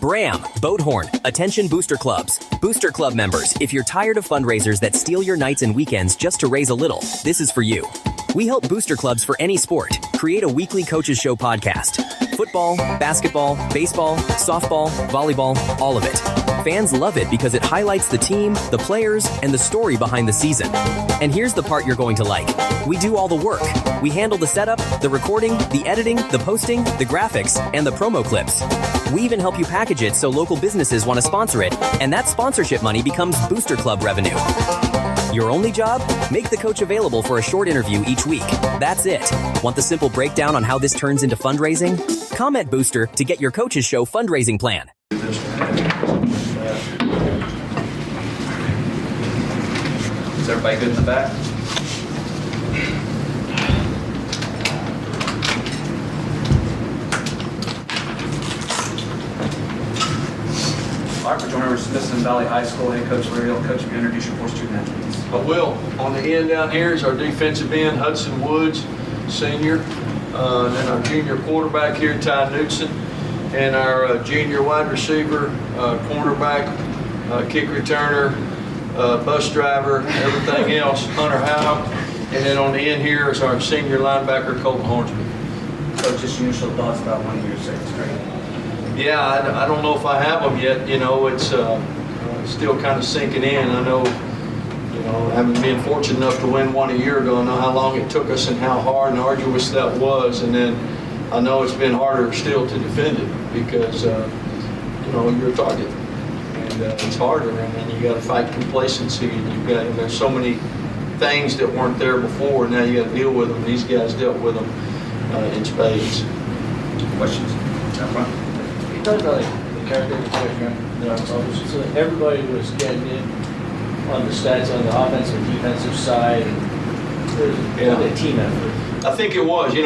Bram! Boat horn. Attention booster clubs. Booster club members, if you're tired of fundraisers that steal your nights and weekends just to raise a little, this is for you. We help booster clubs for any sport create a weekly Coaches Show podcast. Football, basketball, baseball, softball, volleyball, all of it. Fans love it because it highlights the team, the players, and the story behind the season. And here's the part you're going to like. We do all the work. We handle the setup, the recording, the editing, the posting, the graphics, and the promo clips. We even help you package it so local businesses want to sponsor it, and that sponsorship money becomes Booster Club revenue. Your only job? Make the coach available for a short interview each week. That's it. Want the simple breakdown on how this turns into fundraising? Comment Booster to get your Coaches Show fundraising plan. Is everybody good in the back? All right, we're joining over Smithson Valley High School head coach Larry Hill. Coach, you introduce your force student athletes. I will. On the end down here is our defensive end, Hudson Woods, senior. Then our junior quarterback here, Ty Knudsen. And our junior wide receiver, cornerback, kick returner, bus driver, everything else, Hunter Haug. And then on the end here is our senior linebacker, Colton Hornsby. Coach, just your initial thoughts about one of your sixth grade. Yeah, I don't know if I have them yet. You know, it's still kind of sinking in. I know, having been fortunate enough to win one a year ago, I know how long it took us and how hard and arduous that was. And then I know it's been harder still to defend it because, you're a target. And it's harder. And then you got to fight complacency. And there's so many things that weren't there before. Now you got to deal with them. These guys dealt with them in spades. Questions? Up front. You talked about the character so everybody was getting in on the stats on the offensive and defensive side. And a team effort. I think it was. We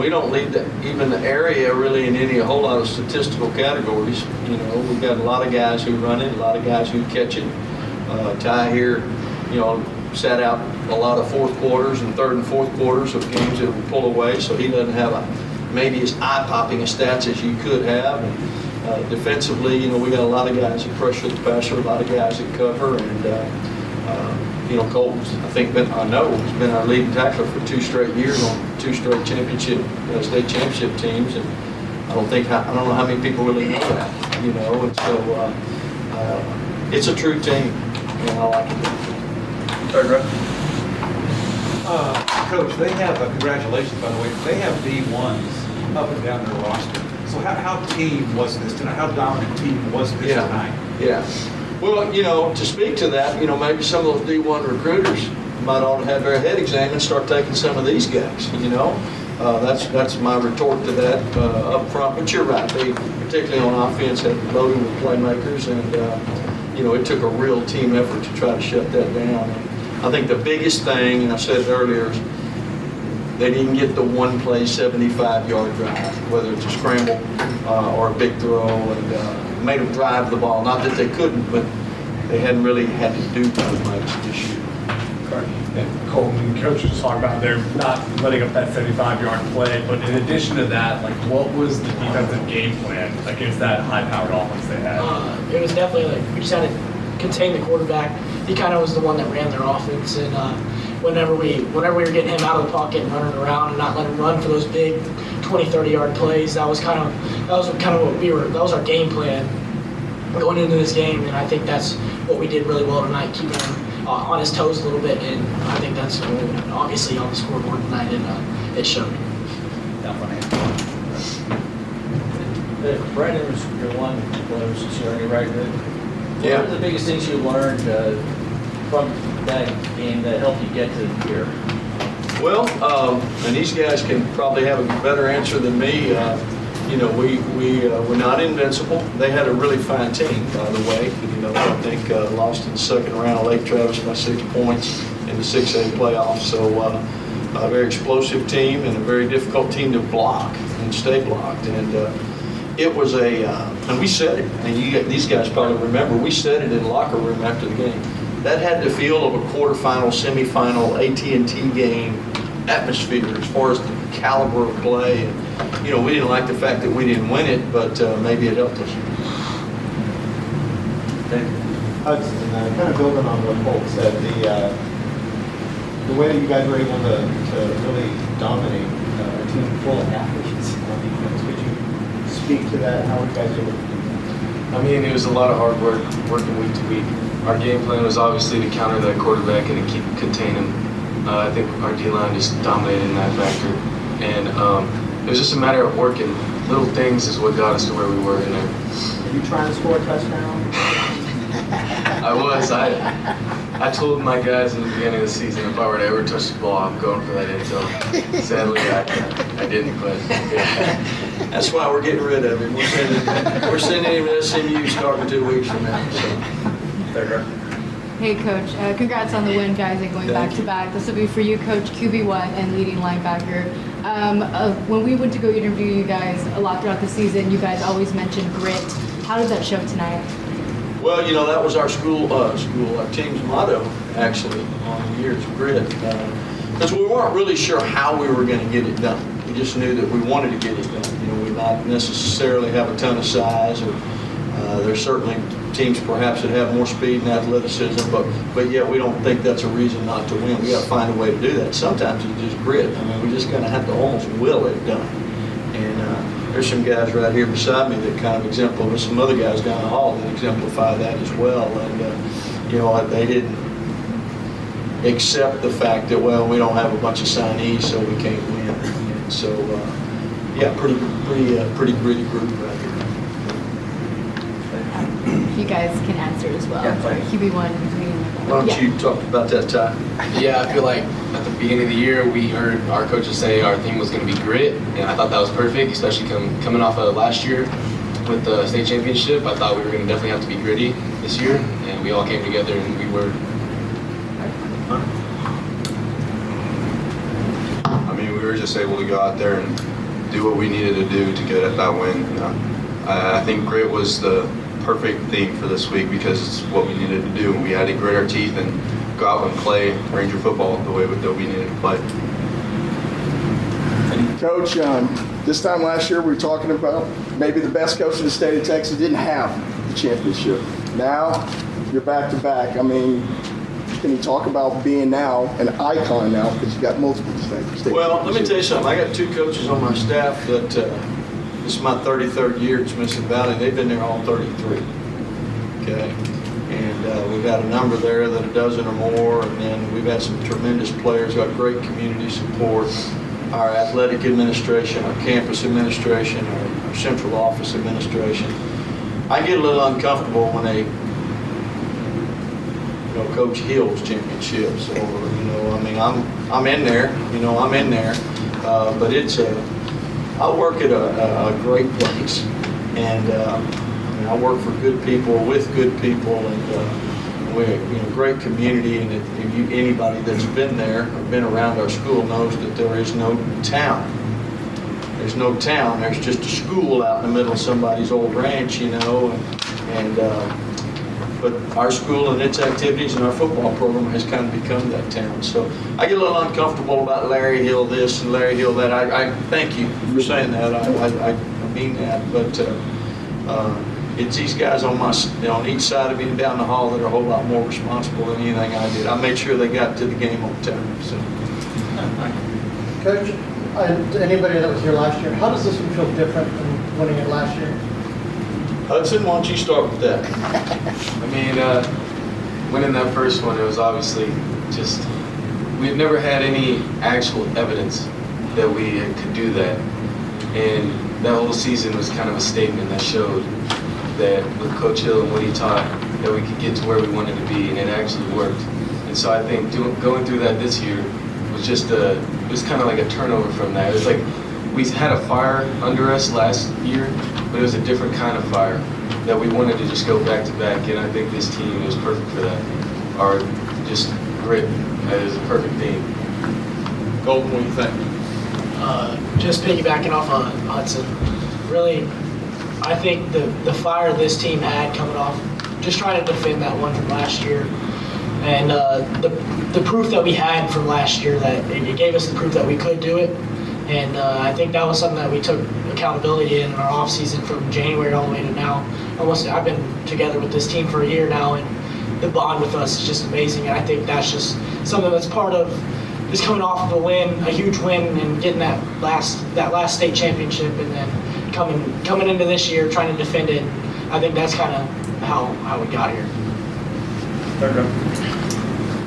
don't lead even the area really in a whole lot of statistical categories. We've got a lot of guys who run it, a lot of guys who catch it. Ty here, sat out a lot of fourth quarters and third and fourth quarters of games that would pull away, so he doesn't have maybe as eye-popping a stats as you could have. And defensively, we got a lot of guys that pressure the passer, a lot of guys that cover, and Colton's, I know, has been our leading tackler for 2 straight years on 2 straight state championship teams, and I don't know how many people really know that, and so it's a true team, and I like it. Third row. Coach, they have, congratulations by the way, they have D1s up and down their roster. So how team was this tonight? How dominant team was this tonight? Yeah. Well, to speak to that, maybe some of those D1 recruiters might ought to have their head examined and start taking some of these guys, That's my retort to that up front. But you're right, they, particularly on offense, had loaded with playmakers, and, it took a real team effort to try to shut that down. And I think the biggest thing, and I said it earlier, is they didn't get the one-play 75-yard drive, whether it's a scramble or a big throw, and made them drive the ball. Not that they couldn't, but they hadn't really had to do too much this year. And Colton, coaches just talking about they're not letting up that 75-yard play, but in addition to that, what was the defensive game plan against that high-powered offense they had? It was definitely we just had to contain the quarterback. He kind of was the one that ran their offense, and whenever we were getting him out of the pocket and running around and not letting him run for those big 20, 30-yard plays, that was kind of what that was our game plan going into this game, and I think that's what we did really well tonight, keeping him on his toes a little bit, and I think that's obviously on the scoreboard tonight, and it showed. Brandon was your one was concerning, right? Yeah. What are the biggest things you learned from that game that helped you get to here? Well, and these guys can probably have a better answer than me. We're not invincible. They had a really fine team, by the way. I think lost in the second round of Lake Travis by 6 points in the 6A playoffs. So a very explosive team and a very difficult team to block and stay blocked. And it was and we said it, and these guys probably remember, we said it in the locker room after the game. That had the feel of a quarterfinal, semifinal, AT&T game atmosphere as far as the caliber of play. And we didn't like the fact that we didn't win it, but maybe it helped us. Hudson, kind of building on what Colt said, the way that you guys were able to really dominate a team full of athletes on defense, could you speak to that? How were you guys able to do that? I mean, it was a lot of hard work, working week to week. Our game plan was obviously to counter that quarterback and to contain him. I think our D-line just dominated in that factor. And it was just a matter of working. Little things is what got us to where we were in there. Are you trying to score a touchdown? I was. I told my guys in the beginning of the season if I were to ever touch the ball, I'm going for that end zone. Sadly, I didn't, but yeah. That's why we're getting rid of him. We're sending him to SMU starting 2 weeks from now. So. Hey, Coach. Congrats on the win, guys, and going back-to-back. This will be for you, Coach, QB1 and leading linebacker. When we went to go interview you guys a lot throughout the season, you guys always mentioned grit. How did that show tonight? Well, that was our our team's motto, actually, on the year's grit. Because we weren't really sure how we were going to get it done. We just knew that we wanted to get it done. We not necessarily have a ton of size, or there's certainly teams perhaps that have more speed and athleticism, but yet we don't think that's a reason not to win. We got to find a way to do that. Sometimes it's just grit. We just kind of have to almost will it done. And there's some guys right here beside me that kind of exemplify, some other guys down the hall that exemplify that as well. And they didn't accept the fact that, well, we don't have a bunch of signees, so we can't win. And so, pretty gritty group right here. You guys can answer as well. QB1 leading. Why don't you talk about that, Ty? Yeah, I feel like at the beginning of the year, we heard our coaches say our theme was going to be grit, and I thought that was perfect, especially coming off of last year with the state championship. I thought we were going to definitely have to be gritty this year, and we all came together, and we were. I mean, we were just able to go out there and do what we needed to do to get at that win. I think grit was the perfect theme for this week because it's what we needed to do. We had to grit our teeth and go out and play Ranger football the way that we needed to play. Coach, this time last year we were talking about maybe the best coach in the state of Texas didn't have the championship. Now you're back-to-back. Can you talk about being now an icon now because you got multiple state Well, let me tell you something. I got 2 coaches on my staff that this is my 33rd year at Smithson Valley. They've been there all 33. Okay, and we've got a number there that a dozen or more, and then we've had some tremendous players. Got great community support. Our athletic administration, our campus administration, our central office administration. I get a little uncomfortable when they, coach Hill's championships, or I'm in there. I'm in there, but it's I work at a great place, and I work for good people, with good people, and we're great community. And if anybody that's been there or been around our school knows that there is no town. There's no town. There's just a school out in the middle of somebody's old ranch, But our school and its activities and our football program has kind of become that town. So I get a little uncomfortable about Larry Hill this and Larry Hill that. I thank you for saying that. I mean that. But it's these guys on each side of me and down the hall that are a whole lot more responsible than anything I did. I made sure they got to the game on time. So. Coach, anybody that was here last year, how does this one feel different than winning it last year? Hudson, why don't you start with that? Winning that first one, it was obviously just, we've never had any actual evidence that we could do that. And that whole season was kind of a statement that showed that with Coach Hill and what he taught, that we could get to where we wanted to be, and it actually worked. And so I think going through that this year was just it was kind of like a turnover from that. It was like we had a fire under us last year, but it was a different kind of fire that we wanted to just go back to back, and I think this team is perfect for that. Our just grit, that is a perfect theme. Colton, what do you think? Just piggybacking off on Hudson, really, I think the fire this team had coming off, just trying to defend that one from last year, and the proof that we had from last year, that it gave us the proof that we could do it. And I think that was something that we took accountability in our off season from January all the way to now. I've been together with this team for a year now, and the bond with us is just amazing. And I think that's just something that's part of just coming off of a huge win, and getting that last state championship, and then coming into this year trying to defend it. I think that's kind of how we got here.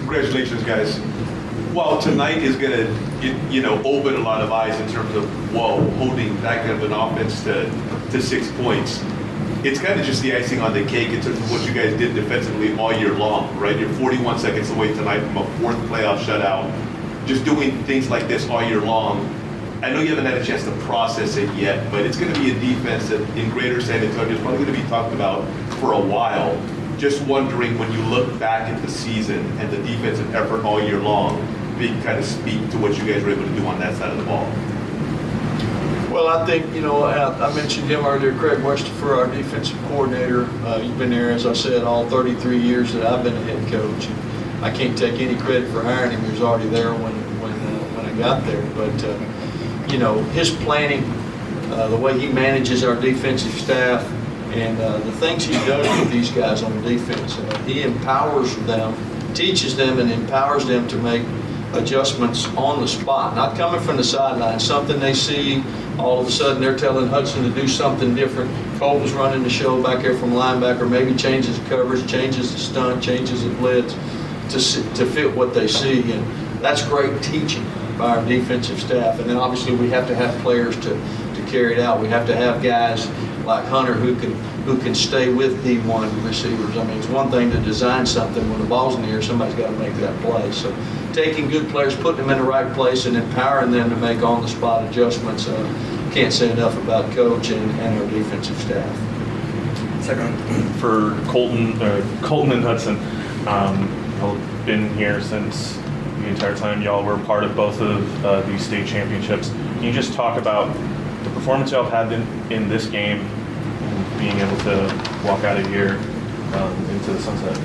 Congratulations, guys. While tonight is going to, open a lot of eyes in terms of, holding that kind of an offense to 6 points, it's kind of just the icing on the cake in terms of what you guys did defensively all year long, right? You're 41 seconds away tonight from a 4th playoff shutout. Just doing things like this all year long. I know you haven't had a chance to process it yet, but it's going to be a defense that in Greater San Antonio is probably going to be talked about for a while. Just wondering, when you look back at the season and the defensive effort all year long, if you can kind of speak to what you guys were able to do on that side of the ball. Well, I think, I mentioned him earlier, Craig Westerfer, our defensive coordinator. He's been there, as I said, all 33 years that I've been a head coach. I can't take any credit for hiring him. He was already there when I got there. But, his planning, the way he manages our defensive staff, and the things he's done with these guys on defense, he empowers them, teaches them, and empowers them to make adjustments on the spot, not coming from the sideline, something they see, all of a sudden they're telling Hudson to do something different. Colton's running the show back there from linebacker, maybe changes the coverage, changes the stunt, changes the blitz to fit what they see, and that's great teaching by our defensive staff. And then obviously we have to have players to carry it out. We have to have guys like Hunter who can stay with D1 receivers. I mean, it's one thing to design something. When the ball's in the air, somebody's got to make that play. So taking good players, putting them in the right place, and empowering them to make on-the-spot adjustments. Can't say enough about Coach and our defensive staff. Second for Colton and Hudson. Y'all been here since the entire time y'all were part of both of these state championships. Can you just talk about the performance y'all have had in this game, and being able to walk out of here into the sunset?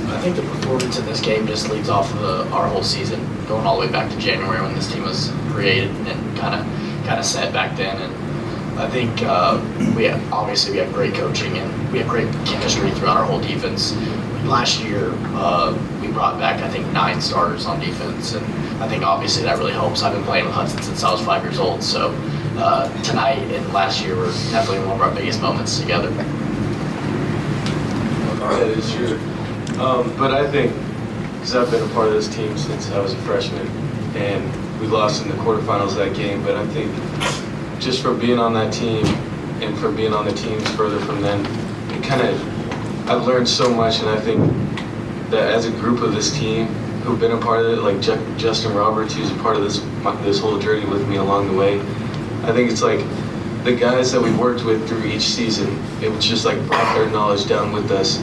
I think the performance in this game just leads off of our whole season, going all the way back to January when this team was created and kind of set back then. And I think we have great coaching, and we have great chemistry throughout our whole defense. Last year, we brought back, I think, 9 starters on defense, and I think obviously that really helps. I've been playing with Hudson since I was 5 years old, so tonight and last year were definitely one of our biggest moments together. That is true. But I think, because I've been a part of this team since I was a freshman, and we lost in the quarterfinals of that game, but I think just for being on that team and for being on the teams further from then, I've learned so much, and I think that as a group of this team who've been a part of it, like Justin Roberts, who's a part of this whole journey with me along the way, I think it's like the guys that we worked with through each season, it was just like brought their knowledge down with us,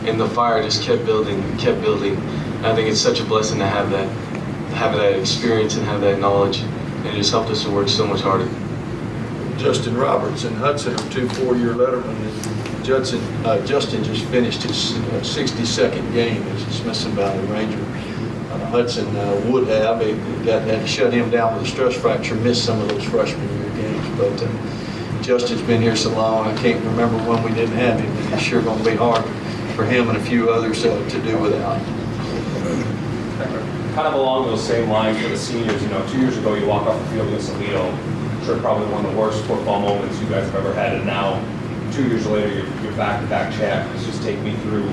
and the fire just kept building and kept building. And I think it's such a blessing to have that experience and have that knowledge, and it just helped us to work so much harder. Justin Roberts and Hudson are 2 4-year lettermen. Justin just finished his 62nd game as a Smithson Valley Ranger. Hudson would have. They had to shut him down with a stress fracture, missed some of those freshman year games. But Justin's been here so long, I can't remember when we didn't have him. It's sure going to be hard for him and a few others to do without. Kind of along those same lines for the seniors, 2 years ago you walk off the field against Toledo. I'm sure probably one of the worst football moments you guys have ever had, and now 2 years later you're back-to-back champions. Just take me through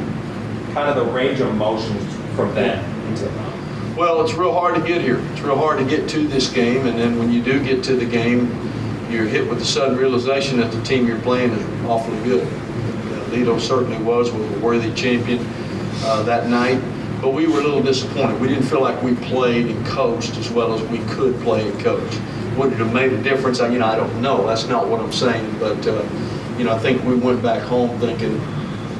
kind of the range of emotions from then into now. Well, it's real hard to get here. It's real hard to get to this game, and then when you do get to the game, you're hit with the sudden realization that the team you're playing is awfully good. Lido certainly was a worthy champion that night, but we were a little disappointed. We didn't feel like we played and coached as well as we could play and coach. Would it have made a difference? I don't know. That's not what I'm saying, but I think we went back home thinking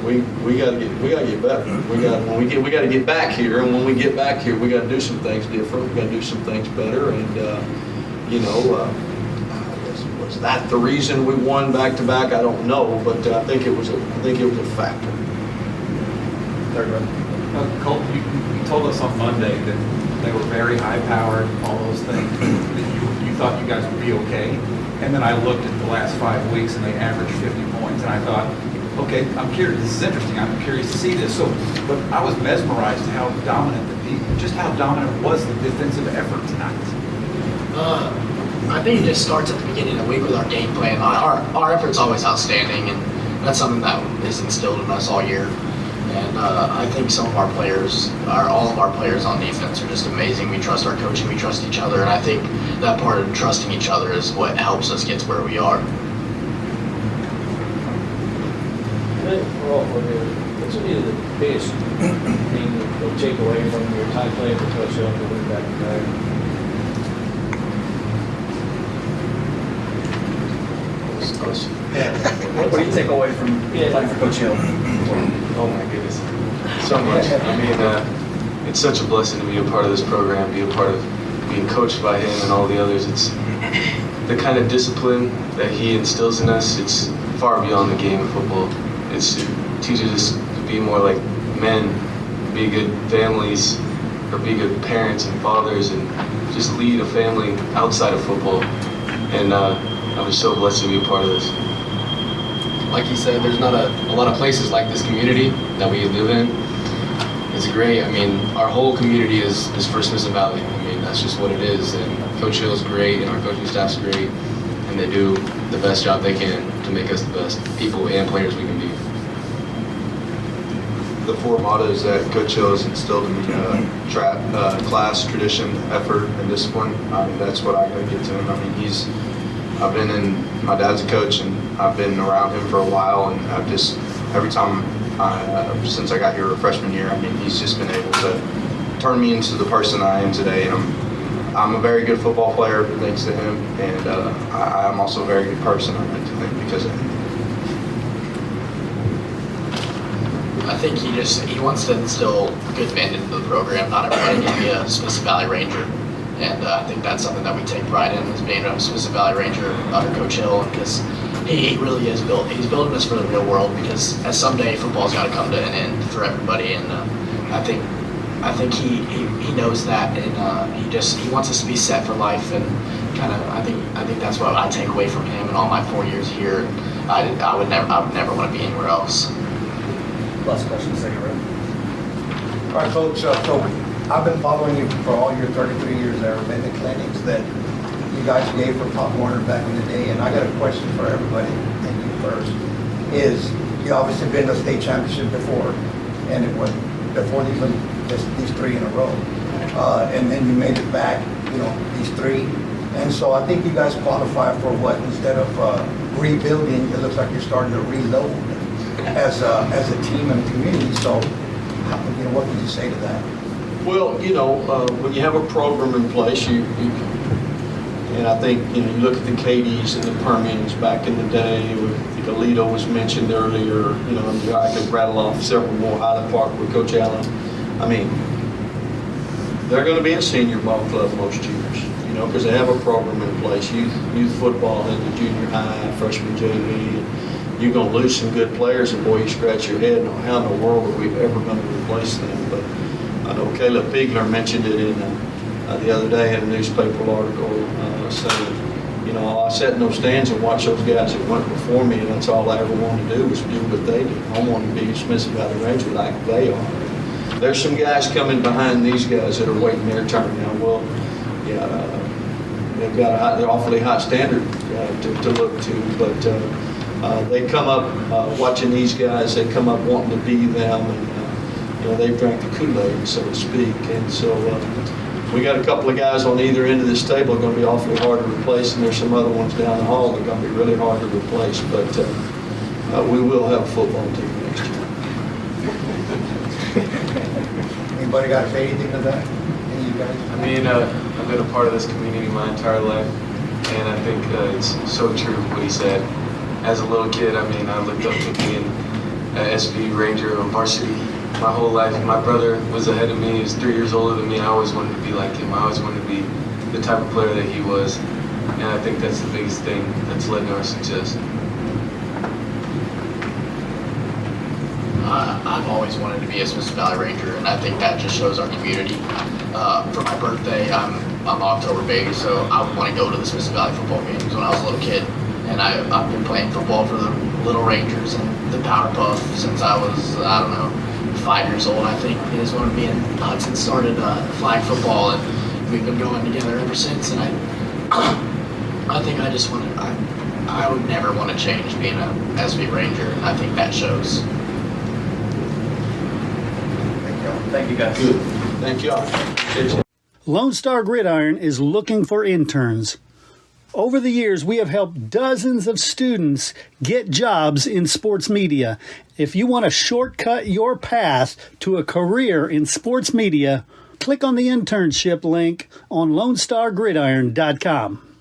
we got to get better. We got to get back here, and when we get back here, we got to do some things different. We got to do some things better, and was that the reason we won back to back? I don't know, but I think it was a factor. Colton, you told us on Monday that they were very high-powered, all those things, that you thought you guys would be okay. And then I looked at the last 5 weeks and they averaged 50 points, and I thought, okay, I'm curious, this is interesting, I'm curious to see this. So, but I was mesmerized how dominant how dominant was the defensive effort tonight? I think it just starts at the beginning of the week with our game plan. Our effort's always outstanding, and that's something that is instilled in us all year. And I think some of our players, all of our players on defense are just amazing. We trust our coaching, we trust each other, and I think that part of trusting each other is what helps us get to where we are. What's going to be the biggest thing you'll take away from your time playing for Coach Hill to win back to back? What do you take away from playing for Coach Hill? Oh my goodness, so much. I mean, it's such a blessing to be a part of this program, be a part of being coached by him and all the others. It's the kind of discipline that he instills in us. It's far beyond the game of football. It teaches us to be more like men, be good families, or be good parents and fathers, and just lead a family outside of football. And I was so blessed to be a part of this. Like he said, there's not a lot of places like this community that we live in. It's great. I mean, our whole community is for Smithson Valley. I mean, that's just what it is. And Coach Hill's great, and our coaching staff's great, and they do the best job they can to make us the best people and players we can be. The four mottos that Coach Hill has instilled in me, class, tradition, effort, and discipline. I mean, that's what I gotta give to him. I mean, my dad's a coach, and I've been around him for a while, and I've just, every time, since I got here a freshman year, I mean, he's just been able to turn me into the person I am today. And I'm a very good football player thanks to him, and I'm also a very good person, I like to think, because of him. I think he wants to instill good men into the program. Not everybody can be a Smithson Valley Ranger. And I think that's something that we take pride in, is being a Smithson Valley Ranger under Coach Hill, because he really is he's building us for the real world, because at someday football's got to come to an end for everybody, and I think he knows that, and he wants us to be set for life, and kind of I think that's what I take away from him and all my 4 years here. I would never want to be anywhere else. Last question, second row. All right, Coach, so I've been following you for all your 33 years there, in the clinics that you guys gave for Pop Warner back in the day, and I got a question for everybody, and you first, is you obviously been to state championship before, and it was before even these three in a row, and then you made it back, these three, and so I think you guys qualify for what, instead of rebuilding, it looks like you're starting to reload as a team and community. So, what would you say to that? Well, when you have a program in place, and I think, you look at the KDs and the Permians back in the day. I think Alito was mentioned earlier. I could rattle off several more. Highland Park with Coach Allen. I mean, they're going to be a senior ball club most years, because they have a program in place. Youth football in the junior high, freshman JV. You're going to lose some good players, and boy, you scratch your head on how in the world are we ever going to replace them. But I know Caleb Pigler mentioned it in the other day in a newspaper article, saying, I sat in those stands and watched those guys that went before me, and that's all I ever wanted to do was do what they do. I want to be a Smithson Valley Ranger like they are. There's some guys coming behind these guys that are waiting their turn now. Well, they've got an awfully high standard to look to, but they come up watching these guys. They come up wanting to be them, and they've drank the Kool-Aid, so to speak. And so we got a couple of guys on either end of this table going to be awfully hard to replace, and there's some other ones down the hall that are going to be really hard to replace. But we will have a football team next year. Anybody got to say anything to that? Any of you guys? I mean, I've been a part of this community my entire life, and I think it's so true what he said. As a little kid, I looked up to being an SV Ranger or varsity my whole life. My brother was ahead of me. He was 3 years older than me. I always wanted to be like him. I always wanted to be the type of player that he was. And I think that's the biggest thing that's led to our success. I've always wanted to be a Smithson Valley Ranger, and I think that just shows our community. For my birthday, I'm an October baby, so I would want to go to the Smithson Valley football games when I was a little kid. And I've been playing football for the Little Rangers and the Powerpuff since I was, 5 years old. I think is when me and Hudson started flag football, and we've been going together ever since. And I think I just want to, I would never want to change being a SV Ranger, and I think that shows. Thank you, guys. Good. Thank y'all. Lone Star Gridiron is looking for interns. Over the years, we have helped dozens of students get jobs in sports media. If you want to shortcut your path to a career in sports media, click on the internship link on LoneStarGridiron.com.